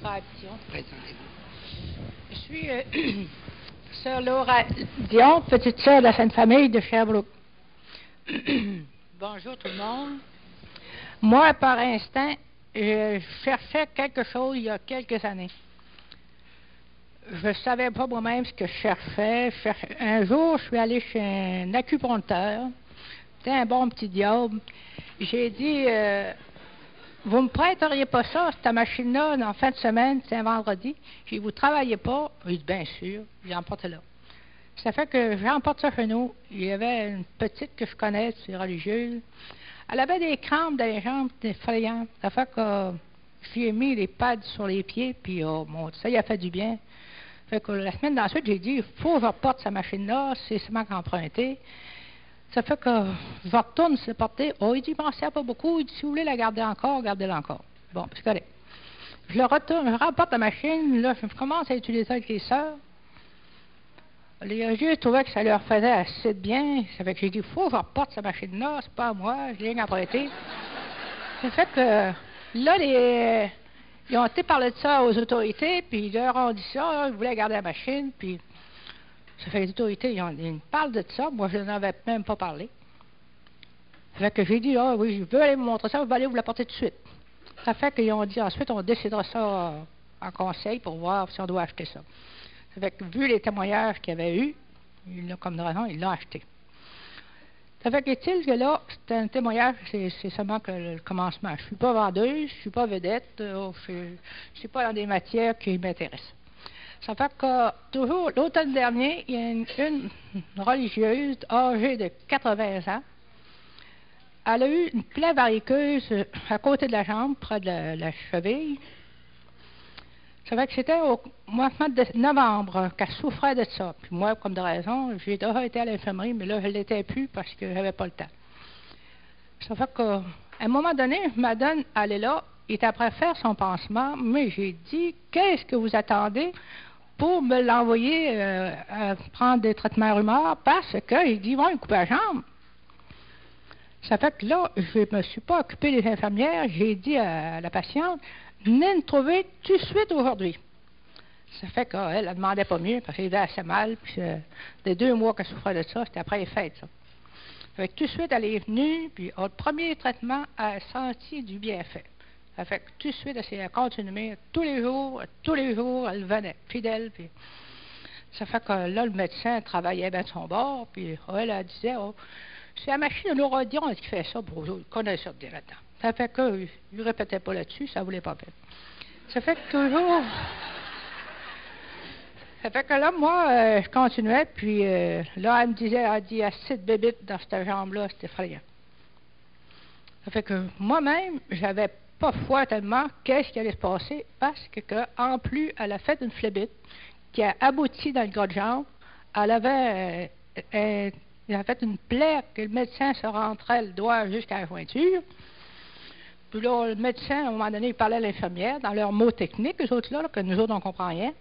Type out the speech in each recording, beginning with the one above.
Frère Dion. Présentez-vous. Je suis sœur Laura Dion, petite sœur de la Sainte-Famille de Sherbrooke. Bonjour tout le monde. Moi, par instinct, je cherchais quelque chose il y a quelques années. Je ne savais pas moi-même ce que je cherchais. Un jour, je suis allé chez un acupuncteur. C'était un bon petit diable. J'ai dit, vous me prêteriez pas ça, cette machine-là, en fin de semaine, c'est un vendredi. J'ai dit, vous ne travaillez pas? Il dit, bien sûr. J'ai emporté là. Ça fait que j'emporte ça chez nous. Il y avait une petite que je connais, c'est religieuse. Elle avait des crampes dans les jambes, des effrayantes. Ça fait que j'ai mis les pads sur les pieds, puis oh, mon, ça y a fait du bien. Fait que la semaine d'ensuite, j'ai dit, il faut que je reporte cette machine-là, c'est seulement qu'emprunté. Ça fait que je retourne se porter. Oh, il dit, m'en sert pas beaucoup. Il dit, si vous voulez la garder encore, gardez-la encore. Bon, c'est correct. Je le retourne, je remporte la machine, là, je commence à utiliser ça avec les sœurs. Les religieux trouvaient que ça leur faisait assez de bien. Ça fait que j'ai dit, il faut que je reporte cette machine-là, c'est pas à moi, je l'ai rien emprunté. Ça fait que là, ils ont été parler de ça aux autorités, puis ils leur ont dit ça, ils voulaient garder la machine, puis ça fait que les autorités, ils me parlent de ça, moi je n'en avais même pas parlé. Ça fait que j'ai dit, ah oui, je veux aller vous montrer ça, vous allez vous l'apporter tout de suite. Ça fait qu'ils ont dit, ensuite, on décidera ça en conseil pour voir si on doit acheter ça. Ça fait que, vu les témoignages qu'il y avait eu, comme de raison, ils l'ont acheté. Ça fait qu'il que là, c'est un témoignage, c'est seulement que le commencement. Je ne suis pas vendeuse, je ne suis pas vedette, je ne suis pas dans des matières qui m'intéressent. Ça fait que, toujours, l'automne dernier, il y a une religieuse âgée de 80 ans. Elle a eu une plaie variceuse à côté de la jambe, près de la cheville. Ça fait que c'était au mois de novembre qu'elle souffrait de ça. Puis moi, comme de raison, j'ai déjà été à l'infirmerie, mais là, je ne l'étais plus parce que je n'avais pas le temps. Ça fait qu'à un moment donné, je me donne, elle est là, il est après faire son pansement, mais j'ai dit, qu'est-ce que vous attendez pour me l'envoyer à prendre des traitements rumeurs? Parce que, il dit, ils vont lui couper la jambe. Ça fait que là, je ne me suis pas occupé des infirmières, j'ai dit à la patiente, venez me trouver tout de suite aujourd'hui. Ça fait qu'elle ne demandait pas mieux, parce qu'elle avait assez mal, puis des 2 mois qu'elle souffrait de ça, c'était après les fêtes, ça. Ça fait que tout de suite, elle est venue, puis au premier traitement, elle a senti du bienfait. Ça fait que tout de suite, elle s'est continuée, tous les jours, elle venait, fidèle, puis ça fait que là, le médecin travaillait bien de son bord, puis elle disait, oh, c'est la machine de Laura Dion qui fait ça pour eux, ils connaissent ça bien là-dedans. Ça fait qu'ils ne répétaient pas là-dessus, ça ne voulait pas faire. Ça fait que toujours... Ça fait que là, moi, je continuais, puis là, elle me disait, elle dit, assez de bébites dans cette jambe-là, c'était effrayant. Ça fait que moi-même, j'avais pas foi tellement qu'est-ce qui allait se passer, parce que en plus, elle a fait une phlébite qui a abouti dans le gras de jambe. Elle avait fait une plaie que le médecin se rentrait le doigt jusqu'à la jointure. Puis là, le médecin, à un moment donné, il parlait à l'infirmière dans leurs mots techniques, eux autres là, que nous autres, on ne comprend rien.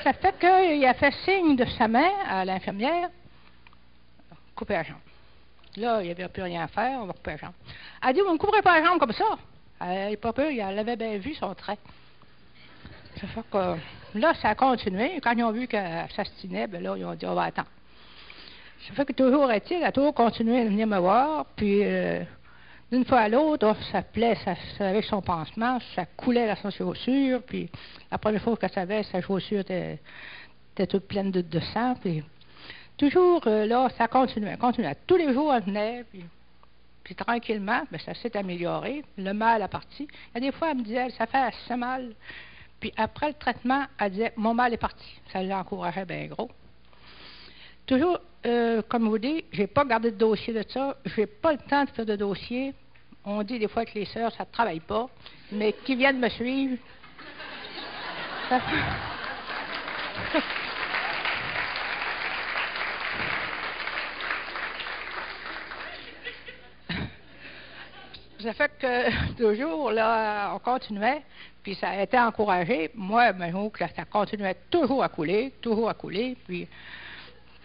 Ça fait qu'il a fait signe de sa main à l'infirmière, couper la jambe. Là, il n'y avait plus rien à faire, on va couper la jambe. Elle a dit, vous ne couvrez pas la jambe comme ça. Elle n'est pas peur, elle avait bien vu son trait. Ça fait que là, ça a continué. Quand ils ont vu qu'elle s'astinait, bien là, ils ont dit, on va attendre. Ça fait que toujours est-il, elle a toujours continué à venir me voir, puis d'une fois à l'autre, ça plaît, avec son pansement, ça coulait dans sa chaussure, puis la première fois qu'elle savait, sa chaussure était toute pleine de sang, puis toujours, là, ça continuait. Tous les jours, elle venait, puis tranquillement, bien, ça s'est amélioré, le mal a parti. Il y a des fois, elle me disait, ça fait assez mal, puis après le traitement, elle disait, mon mal est parti. Ça l'encourageait bien gros. Toujours, comme je vous dis, je n'ai pas gardé de dossier de ça. Je n'ai pas le temps de faire de dossier. On dit des fois que les sœurs, ça ne travaille pas. Mais qui viennent me suivre, ça fait que toujours, là, on continuait, puis ça a été encouragé. Moi, ça continuait toujours à couler, puis il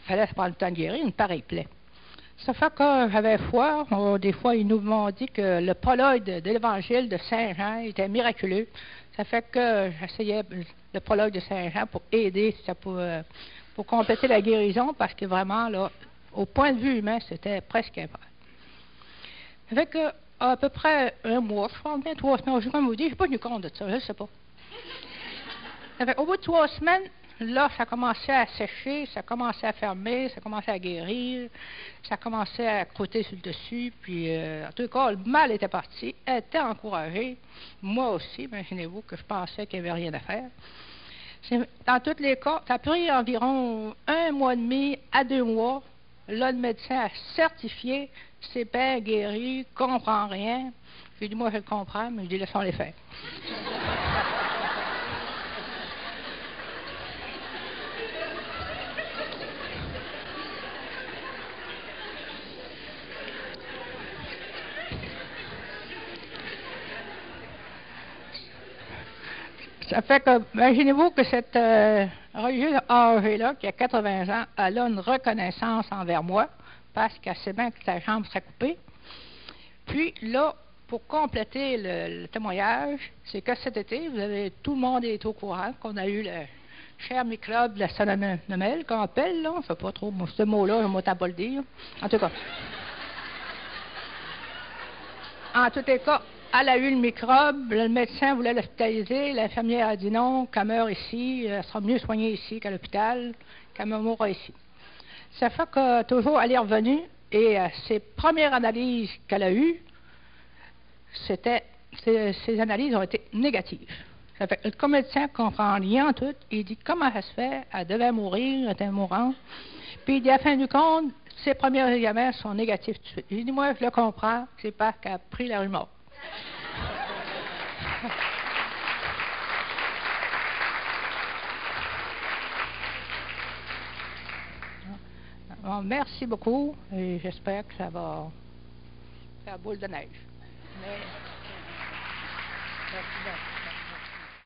fallait se prendre le temps de guérir une pareille plaie. Ça fait que j'avais foi. Des fois, ils nous m'ont dit que le prologue de l'Évangile de Saint Jean était miraculeux. Ça fait que j'essayais le prologue de Saint-Jean pour aider, pour compléter la guérison, parce que vraiment, là, au point de vue humain, c'était presque impossible. Ça fait que, à peu près un mois, je pense bien 3 semaines, je vais vous dire, je n'ai pas tenu compte de ça, je ne sais pas. Ça fait, au bout de 3 semaines, là, ça commençait à sécher, ça commençait à fermer, ça commençait à guérir, ça commençait à croûter sur le dessus, puis en tout cas, le mal était parti, elle était encouragée, moi aussi, imaginez-vous que je pensais qu'il n'y avait rien à faire. Dans tous les cas, ça a pris environ 1 mois et demi à 2 mois, là, le médecin a certifié, c'est bien guéri, comprend rien. J'ai dit, moi, je le comprends, mais je dis, laissons les faire. Ça fait que, imaginez-vous que cette religieuse âgée-là, qui a 80 ans, elle a une reconnaissance envers moi, parce qu'elle sait bien que sa jambe serait coupée. Puis là, pour compléter le témoignage, c'est que cet été, tout le monde est au courant qu'on a eu le cher microbe de la salmonelle, qu'on appelle, là, je ne sais pas trop, ce mot-là, je ne sais pas le dire. En tout cas. En tous les cas, elle a eu le microbe, le médecin voulait l'hospitaliser, l'infirmière a dit non, qu'elle meurt ici, elle sera mieux soignée ici qu'à l'hôpital, qu'elle mourra ici. Ça fait que toujours elle est revenue et ses premières analyses qu'elle a eues, ces analyses ont été négatives. Ça fait que le médecin ne comprend rien en tout, il dit comment ça se fait, elle devait mourir, elle était mourante. Puis il dit à la fin du compte, ses premiers examens sont négatifs tout de suite. J'ai dit, moi, je le comprends, c'est parce qu'elle a pris la rumeur. Bon, merci beaucoup et j'espère que ça va faire boule de neige. Mais, merci bien.